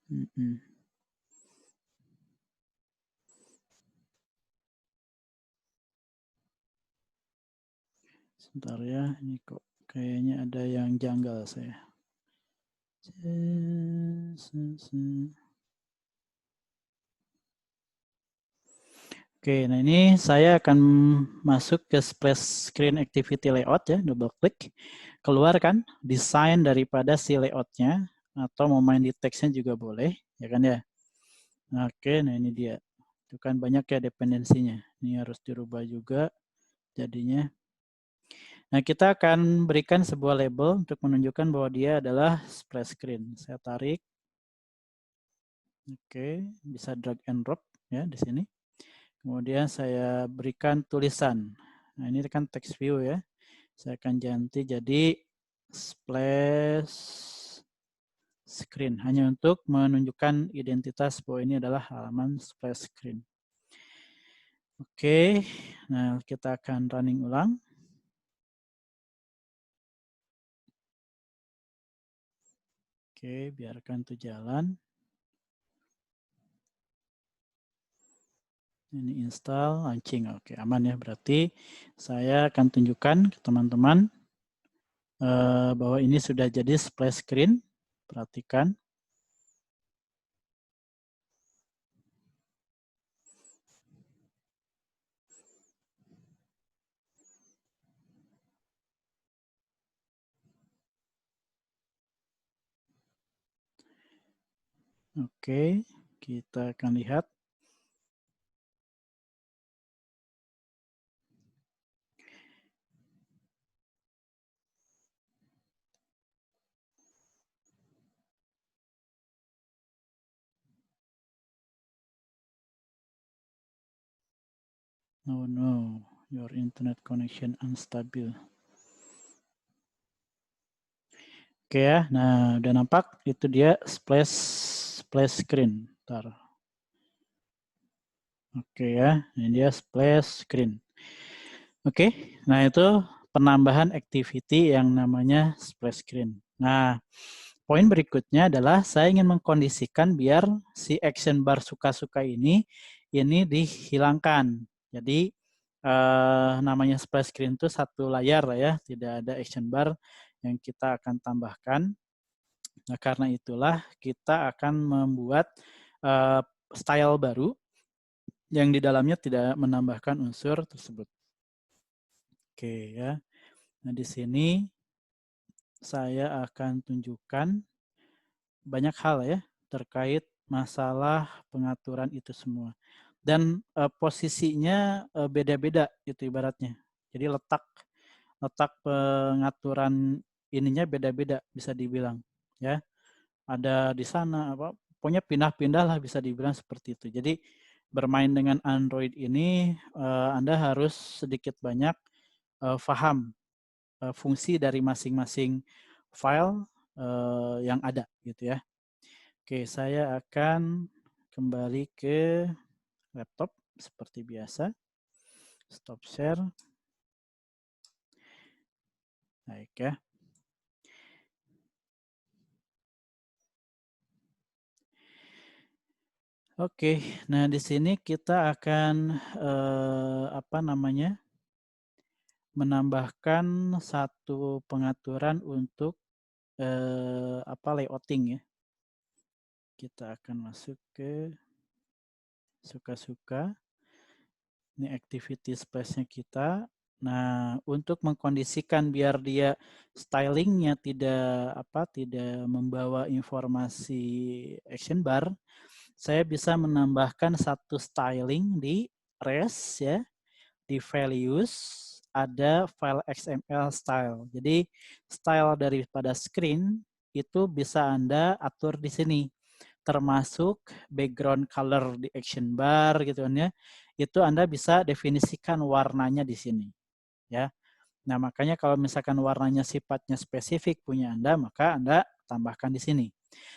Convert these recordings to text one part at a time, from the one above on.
Sebentar ya, ini kok kayaknya ada yang janggal saya. Oke, nah ini saya akan masuk ke splash screen activity layout ya, double klik. Keluarkan desain daripada si layoutnya, atau mau main di teksnya juga boleh, ya kan ya. Oke, nah ini dia. Itu kan banyak ya dependensinya. Ini harus dirubah juga jadinya. Nah, kita akan berikan sebuah label untuk menunjukkan bahwa dia adalah splash screen. Saya tarik. Oke, bisa drag and drop ya di sini. Kemudian saya berikan tulisan. Nah, ini kan text view ya. Saya akan ganti jadi splash screen. Hanya untuk menunjukkan identitas bahwa ini adalah halaman splash screen. Oke, nah kita akan running ulang. Oke, biarkan itu jalan. Ini install, launching. Oke, aman ya. Berarti saya akan tunjukkan ke teman-teman bahwa ini sudah jadi splash screen. Perhatikan. Oke, kita akan lihat. Oh no, your internet connection unstable. Oke ya, nah udah nampak itu dia splash screen. Bentar. Oke ya, ini dia splash screen. Oke, nah itu penambahan activity yang namanya splash screen. Nah, poin berikutnya adalah saya ingin mengkondisikan biar si action bar suka-suka ini dihilangkan. Jadi namanya splash screen itu satu layar lah ya, tidak ada action bar yang kita akan tambahkan. Nah, karena itulah kita akan membuat style baru yang di dalamnya tidak menambahkan unsur tersebut. Oke ya. Nah, di sini saya akan tunjukkan banyak hal ya terkait masalah pengaturan itu semua. Dan posisinya beda-beda itu ibaratnya. Jadi letak pengaturan ininya beda-beda bisa dibilang ya. Ada di sana apa pokoknya pindah-pindah lah bisa dibilang seperti itu. Jadi bermain dengan Android ini Anda harus sedikit banyak paham fungsi dari masing-masing file yang ada gitu ya. Oke, saya akan kembali ke laptop seperti biasa. Stop share. Baik ya. Oke, nah di sini kita akan menambahkan satu pengaturan untuk layouting ya. Kita akan masuk ke suka-suka. Ini activity splash-nya kita. Nah, untuk mengkondisikan biar dia stylingnya tidak membawa informasi action bar, saya bisa menambahkan satu styling di res ya, di values ada file XML style. Jadi style daripada screen itu bisa Anda atur di sini, termasuk background color di action bar gitu kan ya. Itu Anda bisa definisikan warnanya di sini ya. Nah, makanya kalau misalkan warnanya sifatnya spesifik punya Anda, maka Anda tambahkan di sini.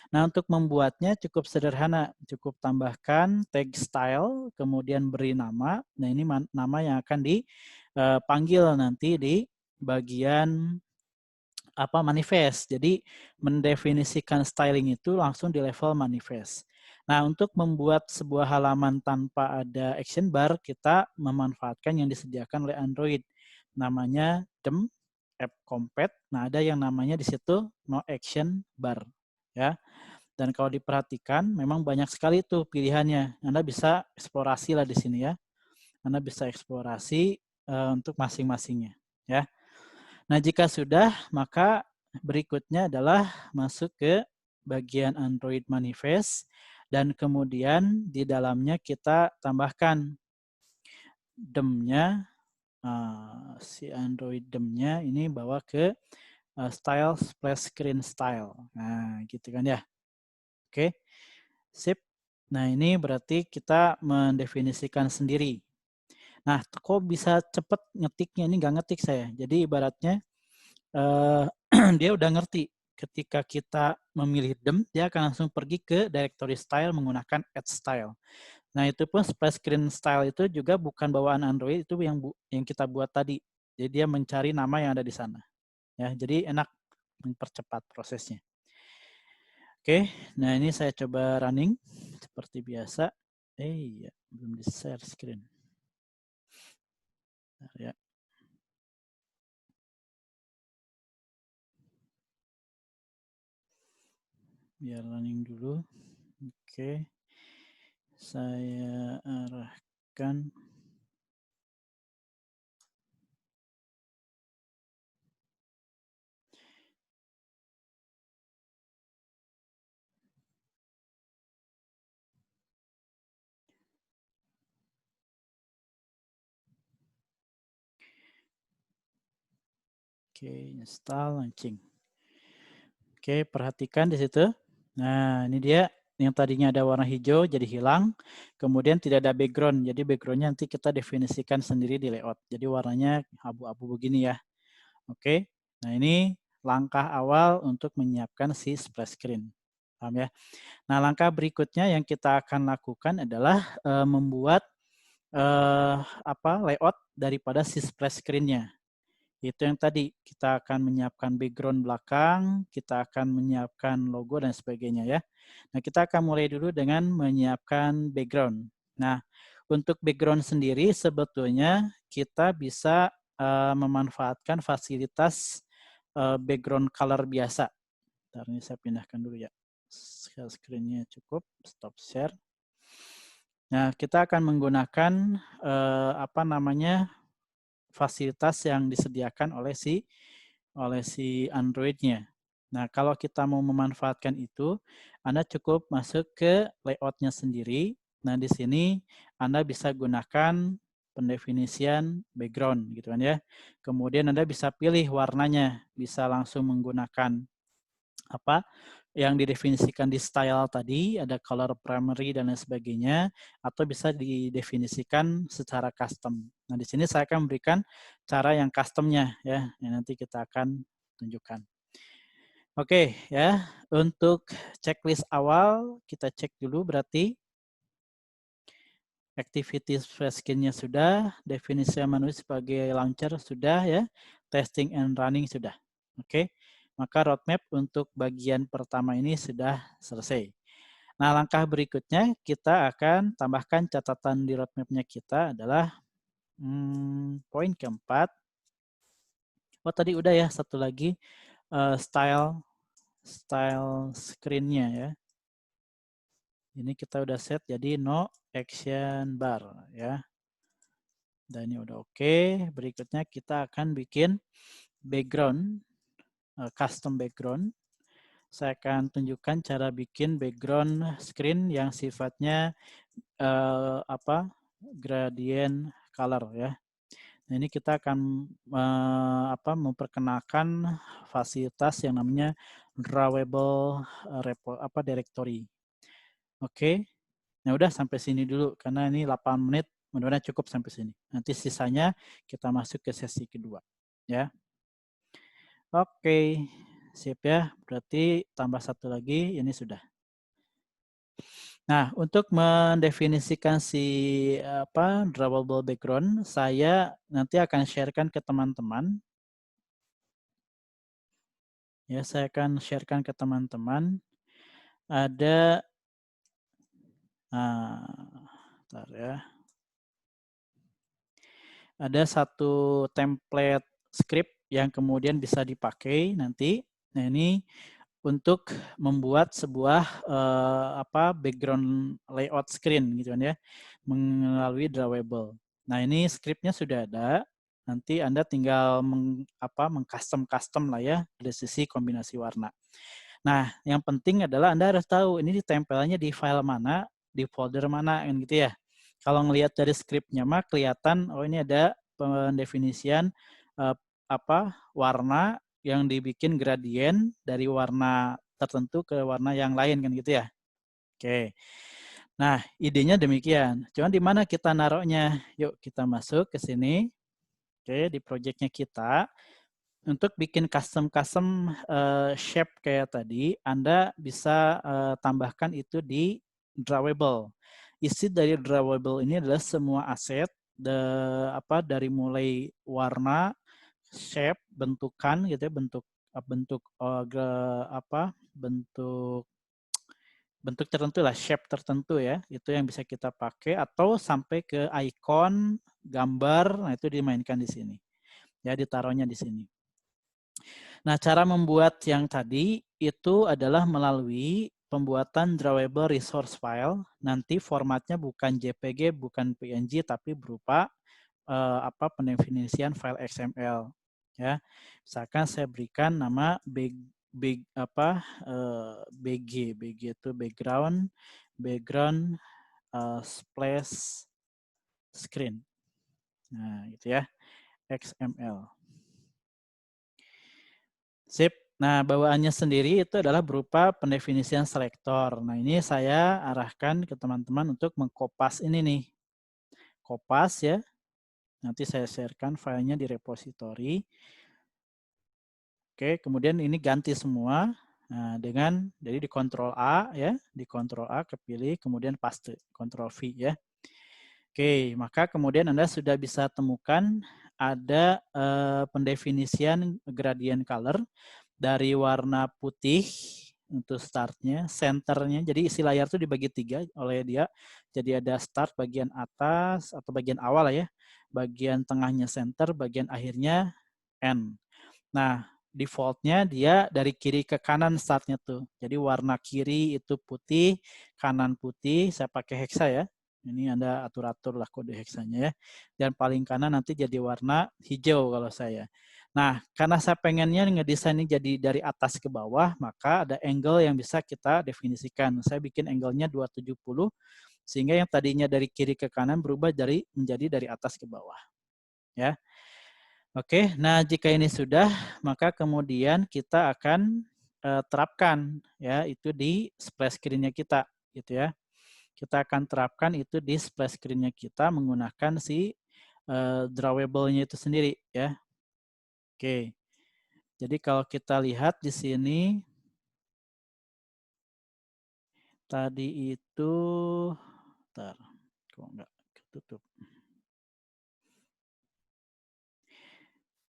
Nah, untuk membuatnya cukup sederhana, cukup tambahkan tag style, kemudian beri nama. Nah, ini nama yang akan dipanggil nanti di bagian manifest. Jadi mendefinisikan styling itu langsung di level manifest. Nah, untuk membuat sebuah halaman tanpa ada action bar, kita memanfaatkan yang disediakan oleh Android. Namanya DEM, App Compat. Nah, ada yang namanya di situ no action bar. Ya. Dan kalau diperhatikan, memang banyak sekali tuh pilihannya. Anda bisa eksplorasi lah di sini ya. Anda bisa eksplorasi untuk masing-masingnya. Ya. Nah, jika sudah, maka berikutnya adalah masuk ke bagian Android Manifest dan kemudian di dalamnya kita tambahkan DEM-nya, si Android DEM-nya ini bawa ke style splash screen style. Nah, gitu kan ya. Oke, sip. Nah, ini berarti kita mendefinisikan sendiri. Nah, kok bisa cepet ngetiknya? Ini nggak ngetik saya. Jadi ibaratnya dia udah ngerti ketika kita memilih DEM, dia akan langsung pergi ke directory style menggunakan add style. Nah, itu pun splash screen style itu juga bukan bawaan Android, itu yang kita buat tadi. Jadi dia mencari nama yang ada di sana. Ya, jadi enak mempercepat prosesnya. Oke, nah ini saya coba running seperti biasa. Iya, belum di share screen. Bentar ya. Biar running dulu. Oke. Saya arahkan. Oke, install launching. Oke, perhatikan di situ. Nah, ini dia yang tadinya ada warna hijau jadi hilang. Kemudian tidak ada background. Jadi backgroundnya nanti kita definisikan sendiri di layout. Jadi warnanya abu-abu begini ya. Oke, nah ini langkah awal untuk menyiapkan si splash screen. Paham ya? Nah, langkah berikutnya yang kita akan lakukan adalah membuat layout daripada si splash screen-nya. Itu yang tadi, kita akan menyiapkan background belakang, kita akan menyiapkan logo dan sebagainya ya. Nah, kita akan mulai dulu dengan menyiapkan background. Nah, untuk background sendiri sebetulnya kita bisa memanfaatkan fasilitas background color biasa. Bentar, ini saya pindahkan dulu ya. Share screen-nya cukup, stop share. Nah, kita akan menggunakan fasilitas yang disediakan oleh si Android-nya. Nah, kalau kita mau memanfaatkan itu, Anda cukup masuk ke layout-nya sendiri. Nah, di sini Anda bisa gunakan pendefinisian background gitu kan ya. Kemudian Anda bisa pilih warnanya, bisa langsung menggunakan yang didefinisikan di style tadi, ada color primary dan lain sebagainya, atau bisa didefinisikan secara custom. Nah, di sini saya akan memberikan cara yang customnya ya, yang nanti kita akan tunjukkan. Oke ya, untuk checklist awal kita cek dulu berarti activity splash screen-nya sudah, definisi manual sebagai launcher sudah ya, testing and running sudah. Oke, maka roadmap untuk bagian pertama ini sudah selesai. Nah, langkah berikutnya kita akan tambahkan catatan di roadmap-nya kita adalah poin keempat. Oh, tadi udah ya, satu lagi style screen-nya ya. Ini kita udah set jadi no action bar ya. Dan ini udah oke. Berikutnya kita akan bikin background, custom background. Saya akan tunjukkan cara bikin background screen yang sifatnya gradient color ya. Nah, ini kita akan memperkenalkan fasilitas yang namanya drawable directory. Oke. Nah, udah sampai sini dulu karena ini 8 menit, mudah-mudahan cukup sampai sini. Nanti sisanya kita masuk ke sesi kedua ya. Oke. Sip ya. Berarti tambah satu lagi, ini sudah. Nah, untuk mendefinisikan si drawable background, saya nanti akan sharekan ke teman-teman. Ya, saya akan sharekan ke teman-teman. Ada, bentar ya. Ada satu template script yang kemudian bisa dipakai nanti. Nah, ini untuk membuat sebuah background layout screen gitu kan ya, melalui drawable. Nah, ini scriptnya sudah ada. Nanti Anda tinggal mengcustom lah ya dari sisi kombinasi warna. Nah, yang penting adalah Anda harus tahu ini ditempelnya di file mana, di folder mana kan gitu ya. Kalau ngelihat dari scriptnya mah kelihatan oh ini ada pendefinisian warna yang dibikin gradien dari warna tertentu ke warna yang lain kan gitu ya. Oke. Nah, idenya demikian. Cuman di mana kita naruhnya? Yuk kita masuk ke sini. Oke, di projectnya kita. Untuk bikin custom shape kayak tadi, Anda bisa tambahkan itu di drawable. Isi dari drawable ini adalah semua aset dari mulai warna, shape, bentukan gitu ya, bentuk bentuk tertentu lah, shape tertentu ya, itu yang bisa kita pakai atau sampai ke icon, gambar, nah itu dimainkan di sini. Ya, ditaruhnya di sini. Nah, cara membuat yang tadi itu adalah melalui pembuatan drawable resource file. Nanti formatnya bukan JPG, bukan PNG, tapi berupa pendefinisian file XML. Ya, misalkan saya berikan nama BG itu background splash screen. Nah, gitu ya, XML. Sip. Nah, bawaannya sendiri itu adalah berupa pendefinisian selektor. Nah, ini saya arahkan ke teman-teman untuk mengkopas ini nih. Kopas ya. Nanti saya sharekan filenya di repository. Oke, kemudian ini ganti semua. Nah, jadi di Ctrl A ya, di Ctrl A kepilih, kemudian paste, Ctrl V ya. Oke, maka kemudian Anda sudah bisa temukan ada pendefinisian gradient color dari warna putih untuk startnya, centernya. Jadi isi layar itu dibagi 3 oleh dia. Jadi ada start bagian atas atau bagian awal ya, bagian tengahnya center, bagian akhirnya end. Nah, defaultnya dia dari kiri ke kanan startnya tuh. Jadi warna kiri itu putih, kanan putih. Saya pakai hexa ya. Ini Anda atur-atur lah kode hexanya ya. Dan paling kanan nanti jadi warna hijau kalau saya. Nah, karena saya pengennya ngedesain ini jadi dari atas ke bawah, maka ada angle yang bisa kita definisikan. Saya bikin angle-nya 270, sehingga yang tadinya dari kiri ke kanan berubah menjadi dari atas ke bawah. Ya. Oke, nah jika ini sudah, maka kemudian kita akan terapkan ya itu di splash screen-nya kita, gitu ya. Kita akan terapkan itu di splash screen-nya kita menggunakan si drawable-nya itu sendiri ya. Oke. Jadi kalau kita lihat di sini tadi itu, bentar, kok nggak ketutup.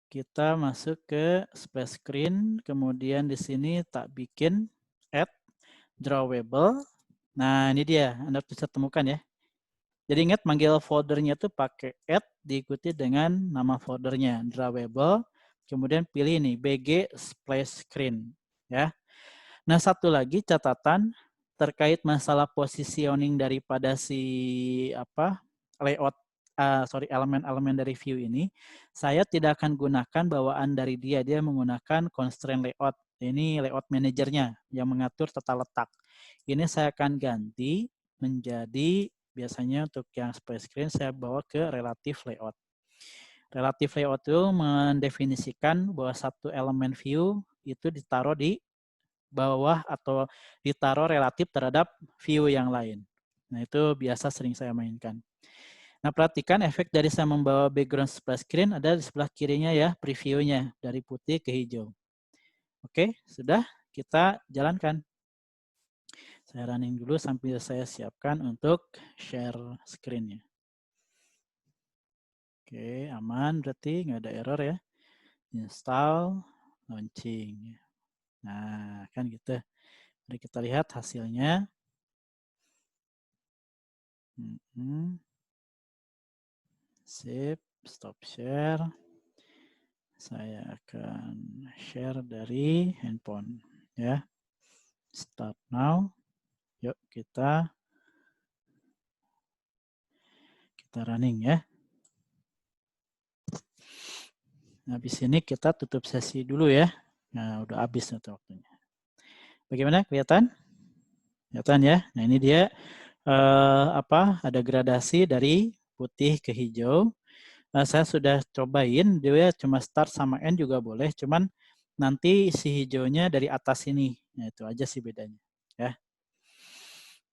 Kita masuk ke splash screen, kemudian di sini tak bikin add drawable. Nah, ini dia, Anda bisa temukan ya. Jadi ingat manggil foldernya itu pakai add diikuti dengan nama foldernya, drawable. Kemudian pilih ini BG splash screen ya. Nah, satu lagi catatan terkait masalah positioning daripada si layout elemen-elemen dari view ini, saya tidak akan gunakan bawaan dari dia. Dia menggunakan constraint layout. Ini layout manajernya yang mengatur tata letak. Ini saya akan ganti menjadi biasanya untuk yang splash screen saya bawa ke relative layout. Relative layout itu mendefinisikan bahwa satu elemen view itu ditaruh di bawah atau ditaruh relatif terhadap view yang lain. Nah, itu biasa sering saya mainkan. Nah, perhatikan efek dari saya membawa background splash screen ada di sebelah kirinya ya, previewnya dari putih ke hijau. Oke, sudah kita jalankan. Saya running dulu sambil saya siapkan untuk share screen-nya. Oke, aman berarti nggak ada error ya. Install, launching. Nah, kan gitu. Mari kita lihat hasilnya. Sip, stop share. Saya akan share dari handphone ya. Start now. Yuk kita running ya. Habis ini kita tutup sesi dulu ya. Nah, udah habis waktunya. Bagaimana, kelihatan? Kelihatan ya. Nah, ini dia ada gradasi dari putih ke hijau. Saya sudah cobain, dia cuma start sama end juga boleh, cuman nanti si hijaunya dari atas ini. Nah, itu aja sih bedanya ya.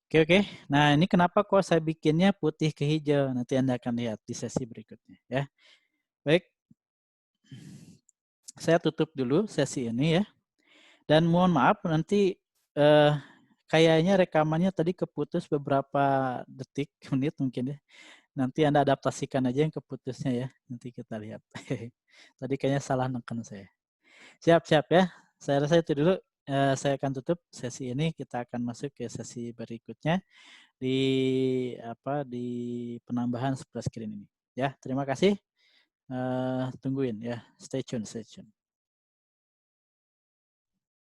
Oke. Nah, ini kenapa kok saya bikinnya putih ke hijau? Nanti Anda akan lihat di sesi berikutnya ya. Baik. Saya tutup dulu sesi ini ya. Dan mohon maaf nanti kayaknya rekamannya tadi keputus beberapa detik, menit mungkin ya. Nanti Anda adaptasikan aja yang keputusnya ya. Nanti kita lihat. Tadi kayaknya salah neken saya. Siap ya. Saya rasa itu dulu. Saya akan tutup sesi ini. Kita akan masuk ke sesi berikutnya di penambahan splash screen ini. Ya, terima kasih. Tungguin ya. Stay tune.